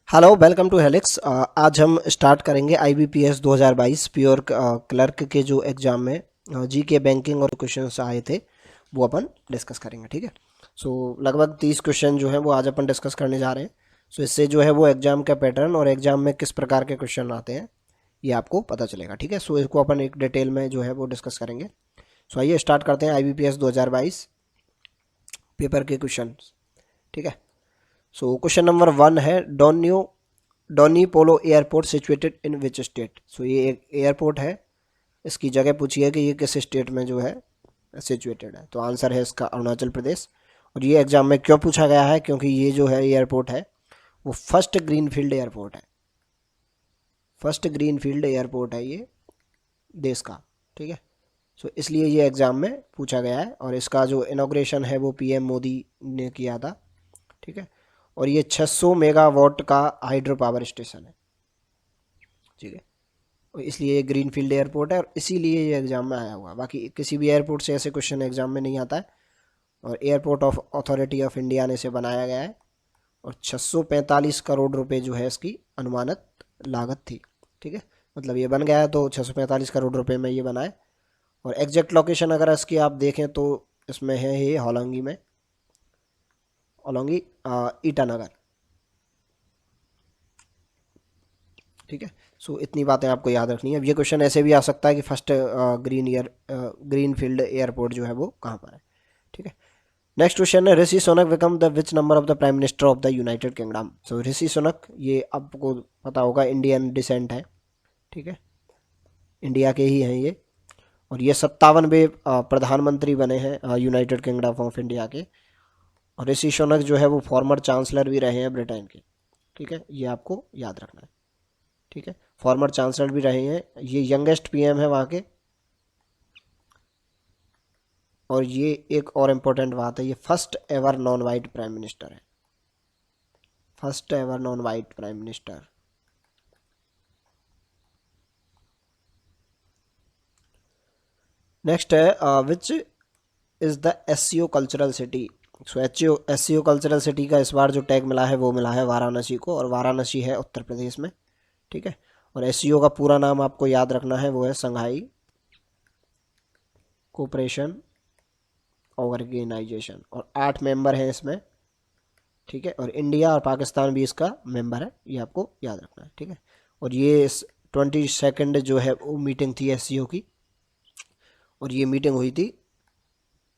Hello, welcome to helix. आज हम start करेंगे IBPS 2022 प्योर क्लर्क के जो एग्ज़ाम में जी के बैंकिंग और क्वेश्चंस आए थे वो अपन डिस्कस करेंगे। ठीक है। सो लगभग 30 क्वेश्चन जो है वो आज अपन डिस्कस करने जा रहे हैं। सो इससे जो है वो एग्ज़ाम का पैटर्न और एग्ज़ाम में किस प्रकार के क्वेश्चन आते हैं ये आपको पता चलेगा। ठीक है। सो इसको अपन एक डिटेल में जो है वो डिस्कस करेंगे। सो आइए स्टार्ट करते हैं IBPS 2022 पेपर के क्वेश्चन। ठीक है। सो क्वेश्चन नंबर 1 है Donyi Polo airport situated in which state. So ये एक एयरपोर्ट है, इसकी जगह पूछी है कि ये किस स्टेट में जो है सिचुएटेड है। तो आंसर है इसका अरुणाचल प्रदेश। और ये एग्जाम में क्यों पूछा गया है, क्योंकि ये जो है एयरपोर्ट है वो फर्स्ट ग्रीनफील्ड एयरपोर्ट है। फर्स्ट ग्रीनफील्ड एयरपोर्ट है ये देश का। ठीक है। सो इसलिए ये एग्ज़ाम में पूछा गया है और इसका जो इनॉग्रेशन है वो PM मोदी ने किया था। ठीक है। और ये 600 मेगावाट का हाइड्रो पावर स्टेशन है। ठीक है। और इसलिए ये ग्रीनफील्ड एयरपोर्ट है और इसीलिए ये एग्ज़ाम में आया हुआ। बाकी किसी भी एयरपोर्ट से ऐसे क्वेश्चन एग्ज़ाम में नहीं आता है। और airport of authority of India ने इसे बनाया गया है और 645 करोड़ रुपए जो है इसकी अनुमानित लागत थी। ठीक है। मतलब ये बन गया है तो 645 करोड़ रुपए में ये बना है। और एग्जैक्ट लोकेशन अगर इसकी आप देखें तो इसमें है ये होलोंगी में, होलोंगी ईटानगर। ठीक है। सो इतनी बातें आपको याद रखनी है। अब ये क्वेश्चन ऐसे भी आ सकता है कि फर्स्ट ग्रीन फील्ड एयरपोर्ट जो है वो कहाँ पर है। ठीक है। नेक्स्ट क्वेश्चन है Rishi Sunak become the which number of the prime minister of the United Kingdom. So Rishi Sunak ये आपको पता होगा इंडियन डिसेंट है। ठीक है। इंडिया के ही हैं ये। और ये 57वें प्रधानमंत्री बने हैं यूनाइटेड किंगडम ऑफ इंडिया के। और ऋषि सुनक जो है वो फॉर्मर चांसलर भी रहे हैं ब्रिटेन के। ठीक है। ये आपको याद रखना है। ठीक है। फॉर्मर चांसलर भी रहे हैं, ये यंगेस्ट PM है वहाँ के। और ये एक और इम्पोर्टेंट बात है, ये first ever non white prime minister है। First ever non white prime minister. Next है which is the SCO cultural city. So SCO cultural city का इस बार जो टैग मिला है वो मिला है वाराणसी को, और वाराणसी है उत्तर प्रदेश में। ठीक है। और SCO का पूरा नाम आपको याद रखना है, वो है संघाई कोऑपरेशन ऑर्गेनाइजेशन। और 8 मेंबर हैं इसमें। ठीक है। और इंडिया और पाकिस्तान भी इसका मेंबर है, ये आपको याद रखना है। ठीक है। और ये 22 जो है वो मीटिंग थी SCO की, और ये मीटिंग हुई थी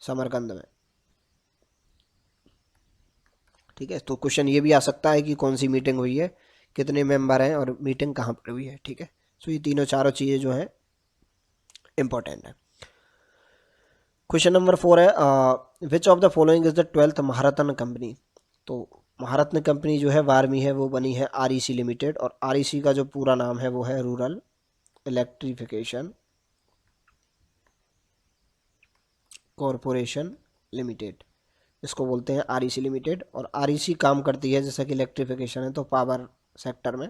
समरकंद में। ठीक है। तो क्वेश्चन ये भी आ सकता है कि कौन सी मीटिंग हुई है, कितने मेंबर हैं और मीटिंग कहाँ पर हुई है। ठीक है। सो ये तीनों चारों चीज़ें जो हैं इंपॉर्टेंट है। क्वेश्चन नंबर 4 है which of the following is the 12th Maharatna company. तो महारत्न कंपनी जो है 12वीं है, वो बनी है REC लिमिटेड। और REC का जो पूरा नाम है वो है रूरल इलेक्ट्रिफिकेशन कॉरपोरेशन लिमिटेड, इसको बोलते हैं REC लिमिटेड। और REC काम करती है, जैसा कि इलेक्ट्रिफिकेशन है तो पावर सेक्टर में,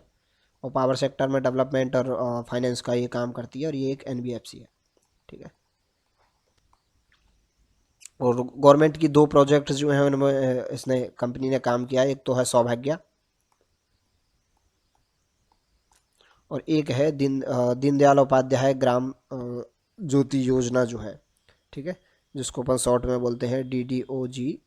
और पावर सेक्टर में डेवलपमेंट और फाइनेंस का ये काम करती है, और ये एक NBFC है। ठीक है। और गवर्नमेंट की 2 प्रोजेक्ट जो हैं उनमें इसने कंपनी ने काम किया है। एक तो है सौभाग्य और एक है दीनदयाल उपाध्याय ग्राम ज्योति योजना जो है। ठीक है। जिसको अपन शॉर्ट में बोलते हैं DDOGJY।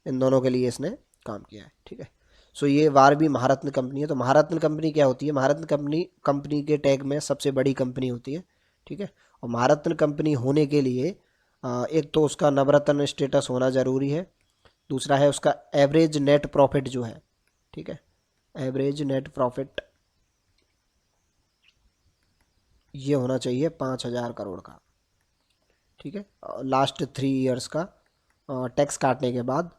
इन दोनों के लिए इसने काम किया है। ठीक है। सो ये 12वीं महारत्न कंपनी है। तो महारत्न कंपनी क्या होती है? महारत्न कंपनी कंपनी के टैग में सबसे बड़ी कंपनी होती है। ठीक है। और महारत्न कंपनी होने के लिए एक तो उसका नवरत्न स्टेटस होना ज़रूरी है। दूसरा है उसका एवरेज नेट प्रॉफिट जो है। ठीक है। एवरेज नेट प्रॉफिट ये होना चाहिए 5,000 करोड़ का। ठीक है। लास्ट 3 ईयर्स का टैक्स काटने के बाद।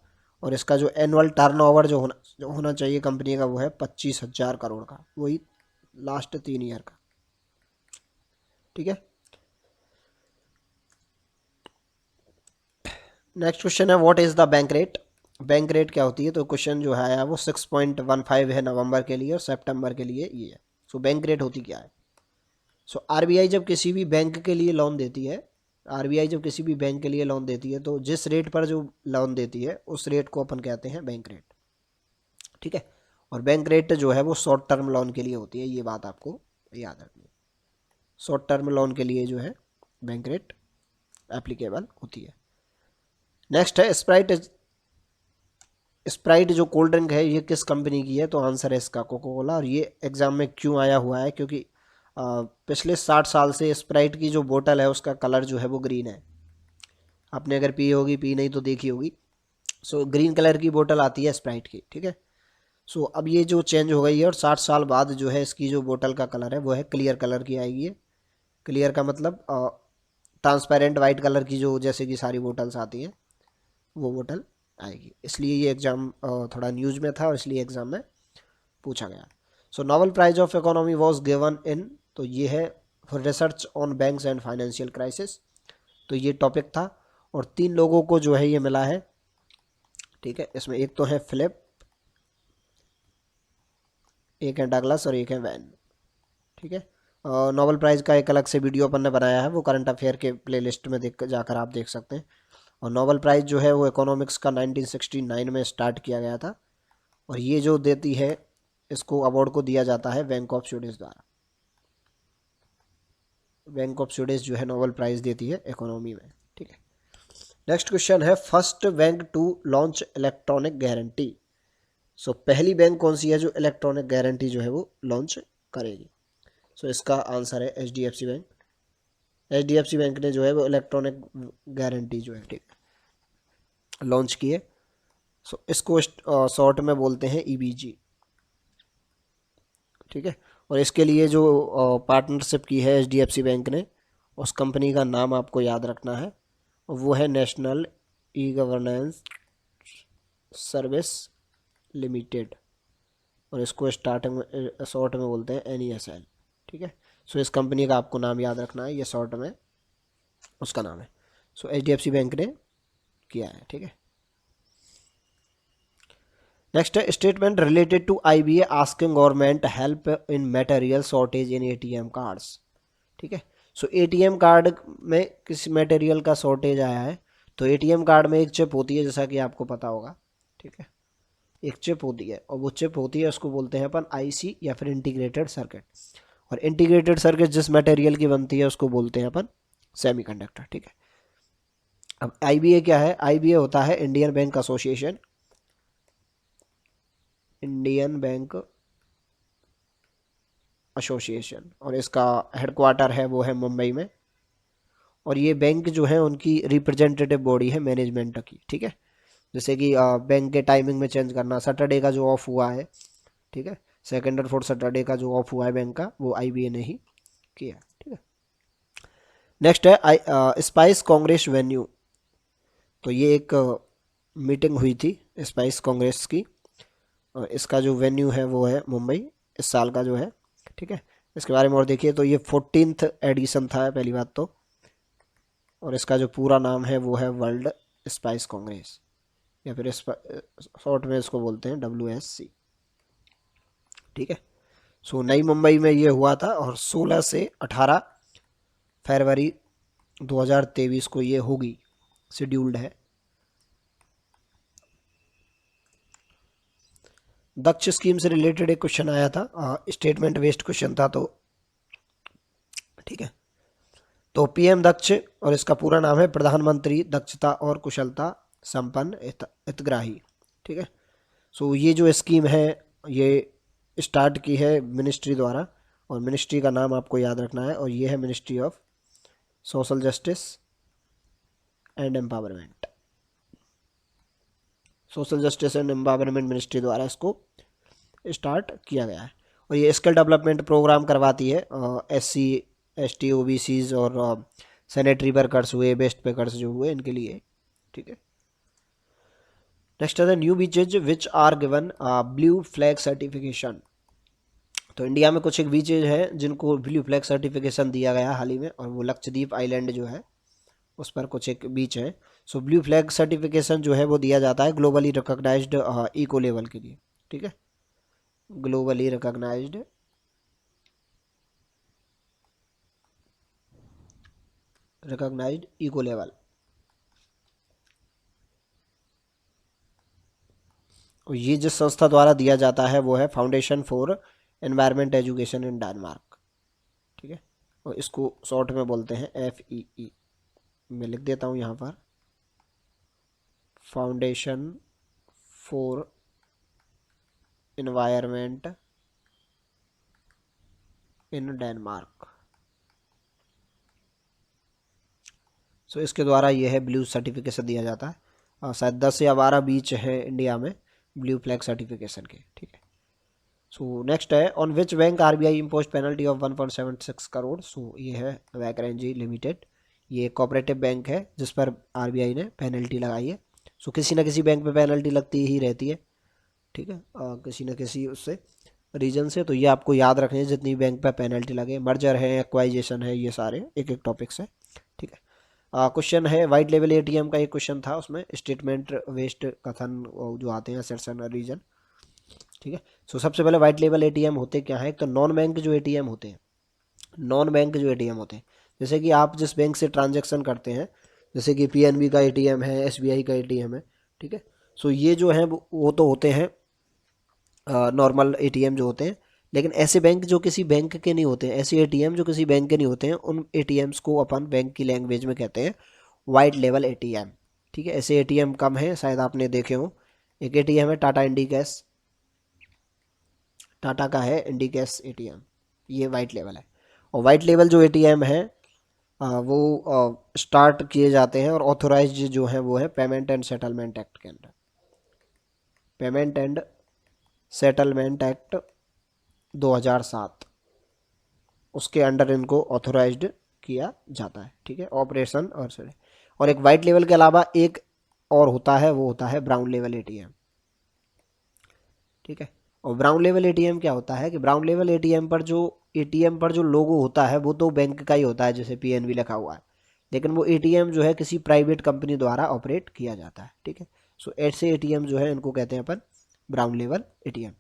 और इसका जो एनुअल टर्नओवर जो होना चाहिए कंपनी का, वो है 25,000 करोड़ का, वही लास्ट 3 ईयर का। ठीक है। नेक्स्ट क्वेश्चन है what is the bank rate. Bank rate क्या होती है? तो क्वेश्चन जो है आया वो 6.15 है नवंबर के लिए, और सितंबर के लिए ये है। सो बैंक रेट होती क्या है? सो RBI जब किसी भी बैंक के लिए लोन देती है, RBI जब किसी भी बैंक के लिए लोन देती है तो जिस रेट पर जो लोन देती है उस रेट को अपन कहते हैं बैंक रेट। ठीक है। और बैंक रेट जो है वो शॉर्ट टर्म लोन के लिए होती है, ये बात आपको याद रखनी है। शॉर्ट टर्म लोन के लिए जो है बैंक रेट एप्लीकेबल होती है। नेक्स्ट है स्प्राइट। स्प्राइट जो कोल्ड ड्रिंक है ये किस कंपनी की है, तो आंसर है इसका कोको कोला। और ये एग्जाम में क्यों आया हुआ है, क्योंकि पिछले 60 साल से स्प्राइट की जो बोतल है उसका कलर जो है वो ग्रीन है। आपने अगर पी होगी, पी नहीं तो देखी होगी। सो ग्रीन कलर की बोतल आती है स्प्राइट की, ठीक है। सो अब ये जो चेंज हो गई है और 60 साल बाद जो है इसकी जो बोतल का कलर है वो है क्लियर कलर की आएगी है। क्लियर का मतलब ट्रांसपेरेंट वाइट कलर की, जो जैसे कि सारी बोतल्स आती हैं वो बोतल आएगी। इसलिए ये एग्ज़ाम थोड़ा न्यूज़ में था और इसलिए एग्ज़ाम में पूछा गया। So Nobel prize of economy was given in, तो ये है for research on banks and financial crisis, तो ये टॉपिक था। और 3 लोगों को जो है ये मिला है, ठीक है। इसमें एक तो है फिलिप, एक है डगलस और एक है वैन, ठीक है। नोबेल प्राइज़ का एक अलग से वीडियो अपन ने बनाया है, वो करंट अफेयर के प्लेलिस्ट में देख जाकर आप देख सकते हैं। और नोबेल प्राइज़ जो है वो इकोनॉमिक्स का 1969 में स्टार्ट किया गया था। और ये जो देती है, इसको अवार्ड को दिया जाता है बैंक ऑफ स्वीडिश द्वारा। बैंक ऑफ स्वीडिश जो है नोबेल प्राइज़ देती है इकोनॉमी में, ठीक है। नेक्स्ट क्वेश्चन है first bank to launch electronic guarantee. So पहली बैंक कौन सी है जो इलेक्ट्रॉनिक गारंटी जो है वो लॉन्च करेगी। सो इसका आंसर है HDFC बैंक। HDFC बैंक ने जो है वो इलेक्ट्रॉनिक गारंटी जो है, ठीक, लॉन्च की है। सो इसको शॉर्ट में बोलते हैं EBG, ठीक है। और इसके लिए जो पार्टनरशिप की है HDFC बैंक ने, उस कंपनी का नाम आपको याद रखना है, वो है national e governance service limited. और इसको स्टार्टिंग में शॉर्ट में बोलते हैं NESL, ठीक है। सो इस कंपनी का आपको नाम याद रखना है, ये शॉर्ट में उसका नाम है। सो HDFC बैंक ने किया है, ठीक है। नेक्स्ट है statement related to IBA asking government help in material shortage in ATM cards, ठीक है। सो ATM कार्ड में किस मटेरियल का शॉर्टेज आया है, तो ATM कार्ड में एक चिप होती है, जैसा कि आपको पता होगा, ठीक है। एक चिप होती है और वो चिप होती है उसको बोलते हैं अपन IC या फिर इंटीग्रेटेड सर्किट। और इंटीग्रेटेड सर्किट जिस मटेरियल की बनती है उसको बोलते हैं अपन सेमीकंडक्टर, ठीक है। अब IBA क्या है, IBA होता है Indian bank association, Indian bank association, और इसका हेडक्वार्टर है वो है मुंबई में। और ये बैंक जो है उनकी रिप्रेजेंटेटिव बॉडी है मैनेजमेंट की, ठीक है। जैसे कि बैंक के टाइमिंग में चेंज करना, सैटरडे का जो ऑफ हुआ है, ठीक है, सेकेंड और फोर्थ सैटरडे का जो ऑफ हुआ है बैंक का, वो IBA ने ही किया, ठीक है। नेक्स्ट है स्पाइस कांग्रेस वेन्यू। तो ये एक मीटिंग हुई थी स्पाइस कांग्रेस की, और इसका जो वेन्यू है वो है मुंबई, इस साल का जो है, ठीक है। इसके बारे में और देखिए, तो ये 14th एडिशन था पहली बात तो। और इसका जो पूरा नाम है वो है वर्ल्ड स्पाइस कांग्रेस, या फिर शॉर्ट में इसको बोलते हैं WSC, ठीक है। सो नई मुंबई में ये हुआ था और 16 से 18 फरवरी 2023 को ये होगी, शेड्यूल्ड है। दक्ष स्कीम से रिलेटेड एक क्वेश्चन आया था, स्टेटमेंट बेस्ड क्वेश्चन था, तो ठीक है। तो PM दक्ष, और इसका पूरा नाम है प्रधानमंत्री दक्षता और कुशलता संपन्न हितग्राही, ठीक है। सो ये जो स्कीम है ये स्टार्ट की है मिनिस्ट्री द्वारा, और मिनिस्ट्री का नाम आपको याद रखना है, और ये है ministry of social justice and empowerment. Social justice and empowerment ministry द्वारा इसको स्टार्ट किया गया है। और ये स्किल डेवलपमेंट प्रोग्राम करवाती है SC ST OBCs और सैनिटरी वर्कर्स हुए, बेस्ट वर्कर्स जो हुए, इनके लिए, ठीक है। नेक्स्ट है new beaches which are given blue flag certification. तो इंडिया में कुछ एक बीचेज हैं जिनको ब्लू फ्लैग सर्टिफिकेशन दिया गया हाल ही में, और वो लक्षद्वीप आइलैंड जो है उस पर कुछ एक बीच है। सो ब्लू फ्लैग सर्टिफिकेशन जो है वो दिया जाता है ग्लोबली रिकॉग्नाइज्ड इको लेवल के लिए, ठीक है। Globally recognised eco level. और ये जिस संस्था द्वारा दिया जाता है वो है foundation for environment education in Denmark, ठीक है। और इसको शॉर्ट में बोलते हैं FEE। मैं लिख देता हूँ यहाँ पर, foundation for environment in Denmark. So इसके द्वारा ये है ब्लू सर्टिफिकेशन दिया जाता है। शायद 10 या 12 बीच है इंडिया में ब्लू फ्लैग सर्टिफिकेशन के, ठीक है। सो नेक्स्ट है, on which bank RBI impose penalty of 1.76 crore. So ये है वैकरेंजी लिमिटेड, ये कोऑपरेटिव बैंक है जिस पर RBI ने पेनल्टी लगाई है। सो किसी न किसी बैंक पे पेनल्टी लगती ही रहती है, ठीक है, किसी न किसी उससे रीजन से। तो ये आपको याद रखनी है, जितनी बैंक पे पेनल्टी लगे, मर्जर है, एक्वाइजेशन है, ये सारे एक एक टॉपिक्स है, ठीक है। क्वेश्चन है वाइट लेवल ATM का, एक क्वेश्चन था उसमें स्टेटमेंट वेस्ट कथन जो आते हैं सेशन रीजन, ठीक है। सो सबसे पहले वाइट लेवल ATM होते क्या है, एक तो नॉन बैंक जो ATM होते हैं, नॉन बैंक जो ATM होते हैं, जैसे कि आप जिस बैंक से ट्रांजेक्शन करते हैं, जैसे कि PNB का ATM है, SBI का ATM है, ठीक है। सो ये जो है वो तो होते हैं नॉर्मल ATM जो होते हैं, लेकिन ऐसे बैंक जो किसी बैंक के नहीं होते हैं, ऐसे ATM जो किसी बैंक के नहीं होते हैं, उन ATMs को अपन बैंक की लैंग्वेज में कहते हैं वाइट लेवल ATM, ठीक है। ऐसे ATM कम है, शायद आपने देखे हो। एक ATM है टाटा इंडिकैश, टाटा का है इंडिकैश ATM, ये वाइट लेवल है। और वाइट लेवल जो ATM है वो स्टार्ट किए जाते हैं और ऑथोराइज जो है वो है पेमेंट एंड सेटलमेंट एक्ट के under, payment and settlement act 2007, उसके अंडर इनको ऑथोराइज्ड किया जाता है, ठीक है, ऑपरेशन और एक वाइट लेवल के अलावा एक और होता है, वो होता है ब्राउन लेवल ATM, ठीक है। और ब्राउन लेवल ATM क्या होता है कि ब्राउन लेवल ATM पर जो लोगो होता है वो तो बैंक का ही होता है, जैसे PNB लिखा हुआ है, लेकिन वो ATM जो है किसी प्राइवेट कंपनी द्वारा ऑपरेट किया जाता है, ठीक है। सो ऐसे ATM जो है इनको कहते हैं अपन ब्राउन लेवल ATM।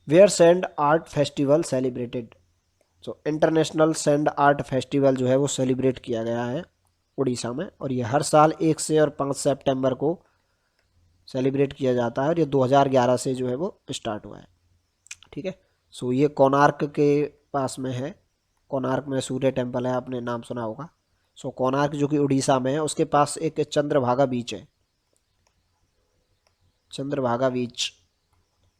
Where sand art festival celebrated. So international sand art festival जो है वो सेलिब्रेट किया गया है उड़ीसा में, और ये हर साल 1 से और 5 सितंबर को सेलिब्रेट किया जाता है, और ये 2011 से जो है वो स्टार्ट हुआ है, ठीक है। सो ये कोणार्क के पास में है, कोणार्क में सूर्य टेम्पल है, आपने नाम सुना होगा। सो कोणार्क जो कि उड़ीसा में है, उसके पास एक चंद्रभागा बीच है, चंद्रभागा बीच,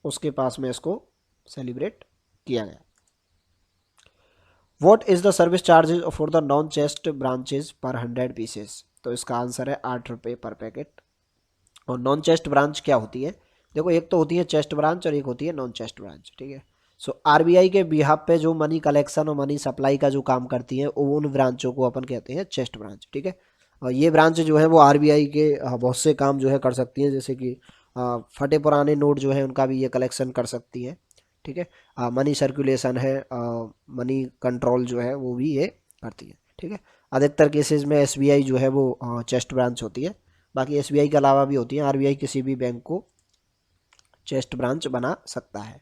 उसके पास में इसको सेलिब्रेट किया गया। What is the service charges for the non chest branches पर 100 पीसेस। तो इसका आंसर है 8 रुपये पर पैकेट। और नॉन चेस्ट ब्रांच क्या होती है, देखो एक तो होती है चेस्ट ब्रांच और एक होती है नॉन चेस्ट ब्रांच, ठीक है। सो RBI के बिहाफ पे जो मनी कलेक्शन और मनी सप्लाई का जो काम करती है उन ब्रांचों को अपन कहते हैं चेस्ट ब्रांच, ठीक है। और ये ब्रांच जो है वो RBI के बहुत से काम जो है कर सकती हैं, जैसे कि फटे पुराने नोट जो है उनका भी ये कलेक्शन कर सकती है, ठीक है। मनी सर्कुलेशन है, मनी कंट्रोल जो है वो भी ये करती है, ठीक है। अधिकतर केसेस में SBI जो है वो चेस्ट ब्रांच होती है, बाकी SBI के अलावा भी होती है, RBI किसी भी बैंक को चेस्ट ब्रांच बना सकता है,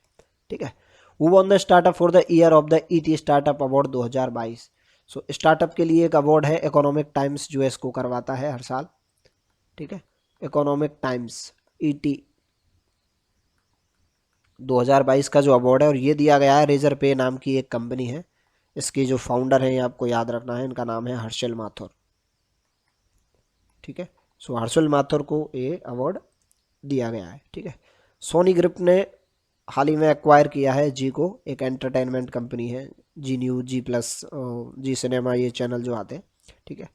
ठीक है। Who won the startup for the year of the ET startup award 2022। So startup के लिए एक अवार्ड है, इकोनॉमिक टाइम्स जो है इसको करवाता है हर साल, ठीक है। इकोनॉमिक टाइम्स ET 2022 का जो अवार्ड है, और ये दिया गया है रेजर पे नाम की एक कंपनी है, इसकी जो फाउंडर है आपको याद रखना है, इनका नाम है हर्षल माथुर, ठीक है। सो हर्षल माथुर को ये अवार्ड दिया गया है, ठीक है। सोनी ग्रुप ने हाल ही में एक्वायर किया है जी को, एक एंटरटेनमेंट कंपनी है, Zee news, Zee plus, Zee cinema, ये चैनल जो आते हैं, ठीक है।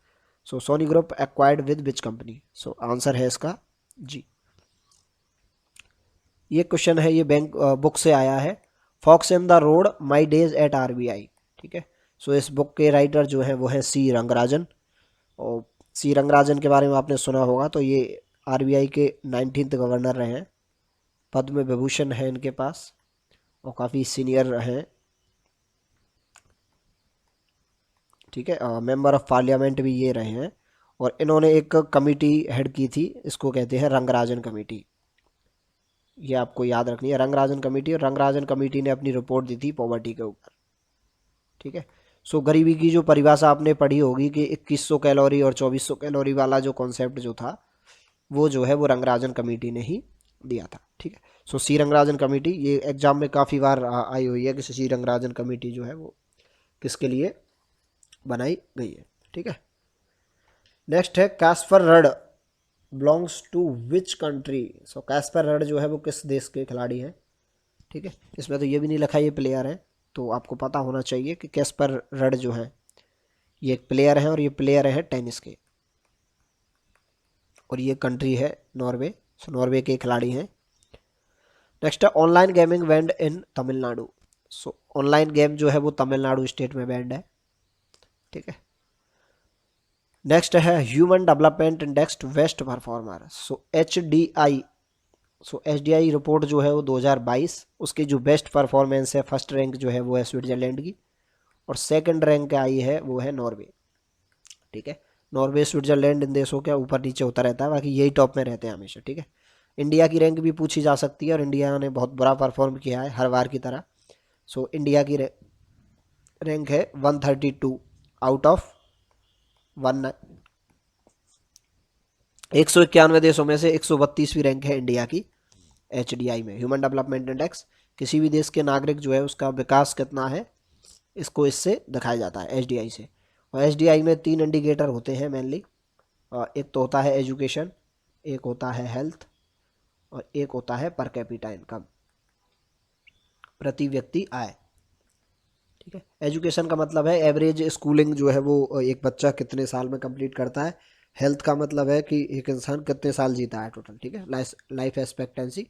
So Sony group acquired with which company. So answer है इसका जी। ये क्वेश्चन है, ये बैंक बुक से आया है, fox in the road my days at RBI, ठीक है। सो इस बुक के राइटर जो है वो है C रंगराजन, और C रंगराजन के बारे में आपने सुना होगा, तो ये RBI के 19th गवर्नर रहे हैं, पद्म विभूषण है इनके पास, और काफ़ी सीनियर हैं, ठीक है। मेंबर ऑफ पार्लियामेंट भी ये रहे हैं, और इन्होंने एक कमेटी हेड की थी, इसको कहते हैं रंगराजन कमेटी, ये आपको याद रखनी है, रंगराजन कमेटी। और रंगराजन कमेटी ने अपनी रिपोर्ट दी थी पॉवर्टी के ऊपर, ठीक है। सो गरीबी की जो परिभाषा आपने पढ़ी होगी कि 2100 कैलोरी और 2400 कैलोरी वाला जो कॉन्सेप्ट जो था, वो जो है वो रंगराजन कमेटी ने ही दिया था, ठीक है। सो सी रंगराजन कमेटी, ये एग्जाम में काफ़ी बार आई हुई है कि सी रंगराजन कमेटी जो है वो किसके लिए बनाई गई है, ठीक है। नेक्स्ट है Casper Ruud belongs to which country. So Casper Ruud जो है वो किस देश के खिलाड़ी हैं, ठीक है। इसमें तो ये भी नहीं लिखा ये प्लेयर है, तो आपको पता होना चाहिए कि कैस्पर रड जो है ये एक प्लेयर है और ये प्लेयर है टेनिस के, और ये कंट्री है नॉर्वे। सो नॉर्वे के खिलाड़ी हैं। नेक्स्ट है ऑनलाइन गेमिंग बैंड इन तमिलनाडु। सो ऑनलाइन गेम जो है वो तमिलनाडु स्टेट में बैंड है, ठीक है। नेक्स्ट है human development index worst performer. So HDI, so HDI report जो है वो 2022, उसकी जो बेस्ट परफॉर्मेंस है, फर्स्ट रैंक जो है वो है स्विट्जरलैंड की, और सेकंड रैंक आई है वो है नॉर्वे, ठीक है। नॉर्वे स्विट्जरलैंड इन देशों के ऊपर नीचे होता रहता है, बाकी यही टॉप में रहते हैं हमेशा, ठीक है। इंडिया की रैंक भी पूछी जा सकती है और इंडिया ने बहुत बुरा परफॉर्म किया है हर बार की तरह। सो इंडिया की रैंक है 132 आउट ऑफ 191 देशों में से 132वीं रैंक है इंडिया की HDI में, ह्यूमन डेवलपमेंट इंडेक्स। किसी भी देश के नागरिक जो है उसका विकास कितना है, इसको इससे दिखाया जाता है HDI से। और HDI में 3 इंडिकेटर होते हैं मेनली, एक तो होता है एजुकेशन, एक होता है हेल्थ, और एक होता है पर कैपिटा इनकम, प्रति व्यक्ति आय, ठीक है। एजुकेशन का मतलब है एवरेज स्कूलिंग जो है वो एक बच्चा कितने साल में कंप्लीट करता है। हेल्थ का मतलब है कि एक इंसान कितने साल जीता है टोटल, ठीक है, लाइफ एक्सपेक्टेंसी।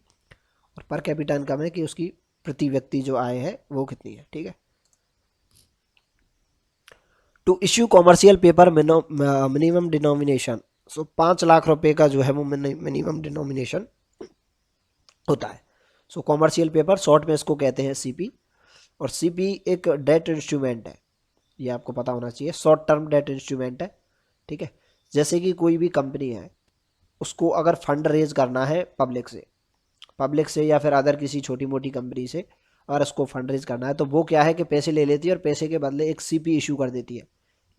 और पर कैपिटा इनकम है कि उसकी प्रति व्यक्ति जो आय है वो कितनी है, ठीक है। To issue commercial paper minimum denomination. So 5 lakh रुपए का जो है वो मिनिमम डिनोमिनेशन होता है। सो कॉमर्शियल पेपर शॉर्ट में इसको कहते हैं CP, और CP एक डेट इंस्ट्रूमेंट है, ये आपको पता होना चाहिए, शॉर्ट टर्म डेट इंस्ट्रूमेंट है, ठीक है। जैसे कि कोई भी कंपनी है, उसको अगर फंड रेज करना है पब्लिक से या फिर अदर किसी छोटी मोटी कंपनी से, और उसको फंड रेज करना है तो वो क्या है कि पैसे ले लेती है और पैसे के बदले एक CP इशू कर देती है,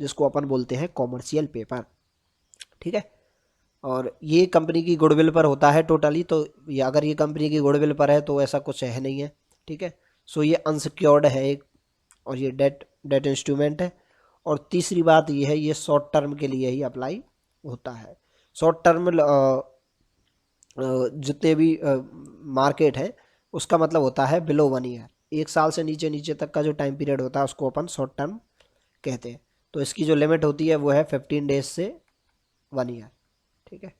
जिसको अपन बोलते हैं कॉमर्शियल पेपर, ठीक है। और ये कंपनी की गुडविल पर होता है टोटली, तो ये अगर ये कंपनी की गुडविल पर है तो ऐसा कुछ है नहीं है, ठीक है। सो ये अनसिक्योर्ड है एक, और ये डेट इंस्ट्रूमेंट है। और तीसरी बात ये है, ये शॉर्ट टर्म के लिए ही अप्लाई होता है। शॉर्ट टर्म जितने भी मार्केट है उसका मतलब होता है बिलो 1 ईयर, 1 साल से नीचे नीचे तक का जो टाइम पीरियड होता है उसको अपन शॉर्ट टर्म कहते हैं। तो इसकी जो लिमिट होती है वो है 15 डेज से 1 ईयर, ठीक है।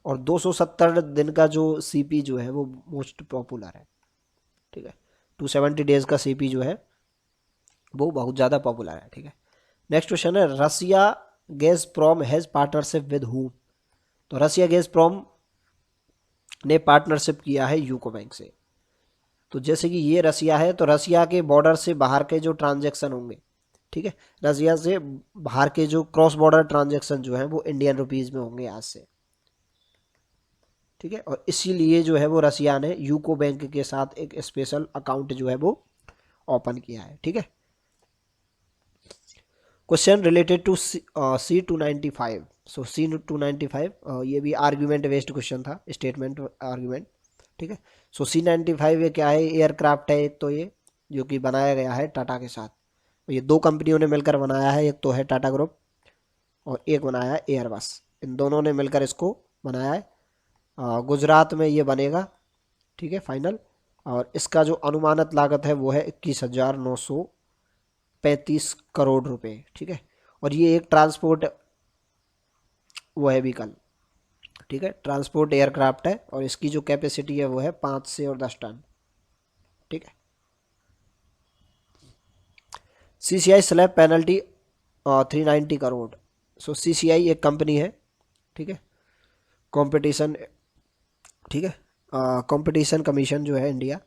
और 270 दिन का जो CP जो है वो मोस्ट पॉपुलर है, ठीक है। 270 डेज का CP जो है वो बहुत ज़्यादा पॉपुलर है, ठीक है। नेक्स्ट क्वेश्चन है Russia Gazprom has partnership with whom. तो रसिया गैज़प्रोम ने पार्टनरशिप किया है यूको बैंक से। तो जैसे कि ये रसिया है, तो रसिया के बॉर्डर से बाहर के जो ट्रांजैक्शन होंगे, ठीक है, रसिया से बाहर के जो क्रॉस बॉर्डर ट्रांजैक्शन जो है वो इंडियन रुपीज़ में होंगे आज से, ठीक है। और इसीलिए जो है वो रसिया ने यूको बैंक के साथ एक स्पेशल अकाउंट जो है वो ओपन किया है, ठीक है। Question related to C295। So C295 ये भी आर्ग्यूमेंट बेस्ड क्वेश्चन था, स्टेटमेंट आर्ग्यूमेंट, ठीक है। सो C95 ये क्या है, एयरक्राफ्ट है एक, तो ये जो कि बनाया गया है टाटा के साथ, ये 2 कंपनियों ने मिलकर बनाया है, एक तो है टाटा ग्रुप और एक बनाया है एयरबस, इन दोनों ने मिलकर इसको बनाया है। गुजरात में ये बनेगा, ठीक है, फाइनल। और इसका जो अनुमानित लागत है वो है 21,935 करोड़ रुपए, ठीक है। और ये एक ट्रांसपोर्ट वो है व्हीकल, ठीक है, ट्रांसपोर्ट एयरक्राफ्ट है, और इसकी जो कैपेसिटी है वो है 5 से और 10 टन, ठीक है। CCI slaps penalty 390 crore. So CCI एक कंपनी है, ठीक है, कंपटीशन, ठीक है, कंपटीशन कमीशन जो है इंडिया,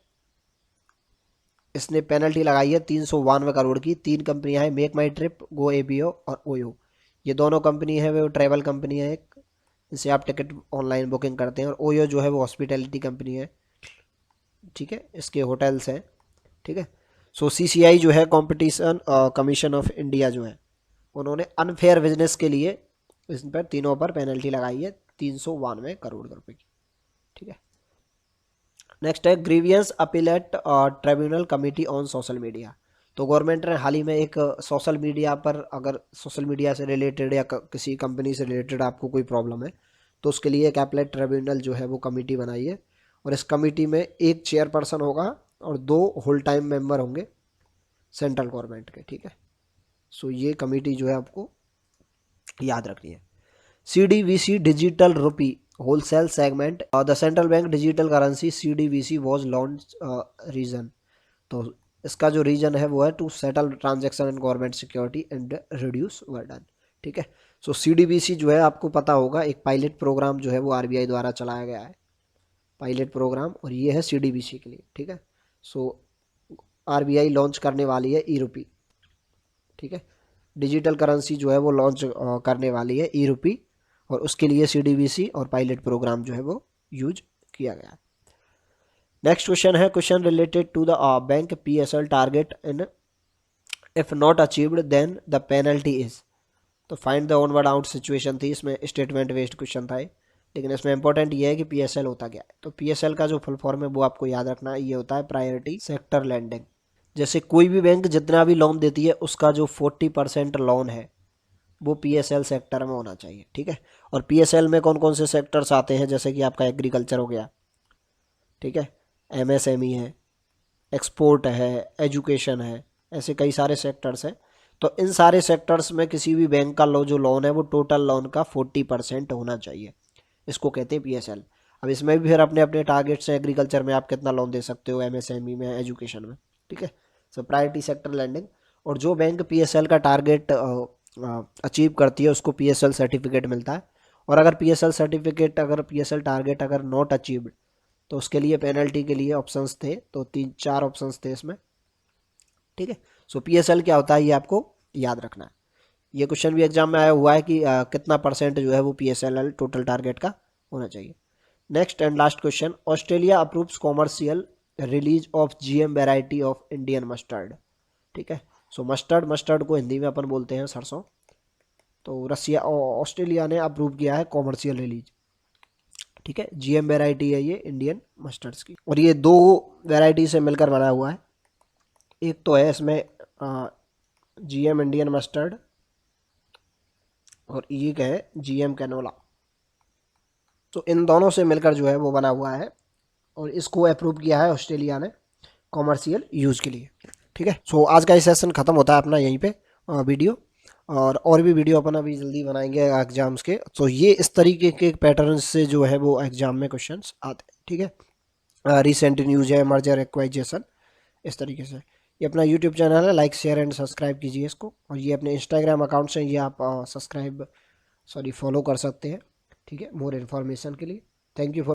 इसने पेनल्टी लगाई है 392 करोड़ की। 3 कंपनियां हैं, मेक माई ट्रिप, गो ABO और ओयो। ये दोनों कंपनी है वो ट्रैवल कंपनी है एक, जिससे आप टिकट ऑनलाइन बुकिंग करते हैं, और ओयो जो है वो हॉस्पिटैलिटी कंपनी है, ठीक है, इसके होटल्स हैं, ठीक है। सो CCI जो है कंपटीशन कमीशन ऑफ इंडिया जो है, उन्होंने अनफेयर बिजनेस के लिए इस पर तीनों पर पेनल्टी लगाई है 392 करोड़ रुपए की, ठीक है। नेक्स्ट है grievance appellate tribunal committee on social media. तो गवर्नमेंट ने हाल ही में एक सोशल मीडिया पर, अगर सोशल मीडिया से रिलेटेड या किसी कंपनी से रिलेटेड आपको कोई प्रॉब्लम है तो उसके लिए एक अपीलेट ट्रिब्यूनल जो है वो कमेटी बनाई है। और इस कमेटी में एक चेयरपर्सन होगा और 2 होल टाइम मेंबर होंगे सेंट्रल गवर्नमेंट के, ठीक है। सो ये कमेटी जो है आपको याद रखनी है। CDVC digital rupee wholesale segment, the central bank digital currency CDVC was launch reason. तो इसका जो रीजन है वो है to settle transaction and government security and reduce burden, ठीक है। सो CDVC जो है आपको पता होगा एक पायलट प्रोग्राम जो है वो RBI द्वारा चलाया गया है, पायलट प्रोग्राम, और ये है CDVC के लिए, ठीक है। सो RBI लॉन्च करने वाली है ई-रुपी, ठीक है। डिजिटल करेंसी जो है वो लॉन्च करने वाली है ई-रुपी, और उसके लिए CDVC और पायलट प्रोग्राम जो है वो यूज किया गया है। नेक्स्ट क्वेश्चन है question related to the bank PSL target in if not achieved then the penalty is. तो find the onward out situation थी, इसमें स्टेटमेंट बेस्ड क्वेश्चन था लेकिन इसमें इंपॉर्टेंट ये है कि PSL होता क्या है। तो PSL का जो फुल फॉर्म है वो आपको याद रखना है, ये होता है प्रायोरिटी सेक्टर लैंडिंग। जैसे कोई भी बैंक जितना भी लोन देती है उसका जो 40% लोन है वो PSL सेक्टर में होना चाहिए, ठीक है। और PSL में कौन कौन से सेक्टर्स आते हैं, जैसे कि आपका एग्रीकल्चर हो गया, ठीक है, MSME है, एक्सपोर्ट है, एजुकेशन है, ऐसे कई सारे सेक्टर्स हैं। तो इन सारे सेक्टर्स में किसी भी बैंक का जो लोन है वो टोटल लोन का 40% होना चाहिए, इसको कहते हैं PSL। अब इसमें भी फिर अपने अपने टारगेट्स हैं, एग्रीकल्चर में आप कितना लोन दे सकते हो, MSME में, एजुकेशन में, ठीक है। सो प्रायोरिटी सेक्टर लैंडिंग। और जो बैंक PSL का टारगेट अचीव करती है उसको PSL सर्टिफिकेट मिलता है। और अगर PSL सर्टिफिकेट, अगर PSL टारगेट अगर नॉट अचीव्ड तो उसके लिए पेनल्टी के लिए ऑप्शंस थे, तो 3-4 ऑप्शंस थे इसमें, ठीक है। सो PSL क्या होता है ये आपको याद रखना है। ये क्वेश्चन भी एग्जाम में आया हुआ है कि कितना परसेंट जो है वो PSL टोटल टारगेट का होना चाहिए। Next and last question, Australia approves commercial release of GM variety of Indian mustard, ठीक है। सो मस्टर्ड को हिंदी में अपन बोलते हैं सरसों। तो ऑस्ट्रेलिया ने अप्रूव किया है कॉमर्शियल रिलीज, ठीक है। GM वेराइटी है ये इंडियन मस्टर्ड्स की, और ये 2 वेराइटी से मिलकर बना हुआ है। एक तो है इसमें GM इंडियन मस्टर्ड, और एक है GM कैनोला। तो इन दोनों से मिलकर जो है वो बना हुआ है, और इसको अप्रूव किया है ऑस्ट्रेलिया ने कॉमर्शियल यूज़ के लिए, ठीक है। सो आज का ये सेशन ख़त्म होता है अपना यहीं पे वीडियो, और भी वीडियो अपन अभी जल्दी बनाएंगे एग्जाम्स के। तो ये इस तरीके के पैटर्न से जो है वो एग्जाम में क्वेश्चंस आते हैं, ठीक है। रिसेंट न्यूज़ है, मर्जर एक्वाइजेशन, इस तरीके से। ये अपना यूट्यूब चैनल है, लाइक शेयर एंड सब्सक्राइब कीजिए इसको। और ये अपने इंस्टाग्राम अकाउंट्स हैं, ये आप फॉलो कर सकते हैं, ठीक है, मोर इन्फॉर्मेशन के लिए। Thank you for